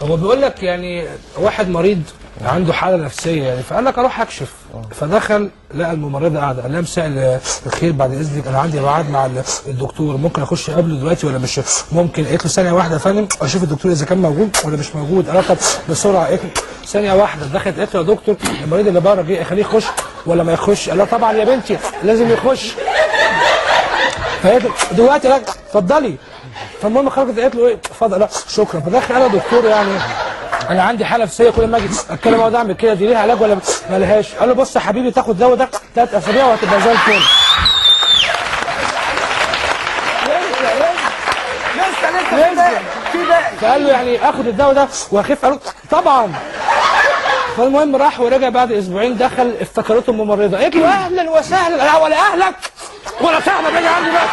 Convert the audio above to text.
هو بيقول لك يعني واحد مريض عنده حاله نفسيه يعني، فقال لك اروح اكشف. فدخل لقى الممرضه قاعده، قال لها مساء الخير، بعد اذنك انا عندي ميعاد مع الدكتور، ممكن اخش قبله دلوقتي ولا مش ممكن؟ قالت له ثانيه واحده يا فندم اشوف الدكتور اذا كان موجود ولا مش موجود. قال لها طب بسرعه. قالت له ثانيه واحده. دخلت قالت له يا دكتور المريض اللي بره جه، خليه يخش ولا ما يخش؟ قال لها طبعا يا بنتي لازم يخش. فقالت له دلوقتي لا اتفضلي. فالمهم خرجت قالت له ايه اتفضل. لا شكرا. فدخل قال له دكتور يعني انا عندي حاله نفسيه، كل ما اجي اتكلم اقعد اعمل كده، دي ليها علاج ولا ما لهاش؟ قال له بص يا حبيبي تاخد دواء ده 3 اسابيع وهتبقى زي الفل. لسه في باقي. فقال له يعني اخد الدواء ده واخف؟ قال له طبعا. فالمهم راح ورجع بعد اسبوعين، دخل افتكرته الممرضه، قالت له اهلا وسهلا. لا ولا اهلك ولا صاحبك، اجي عندي بقى.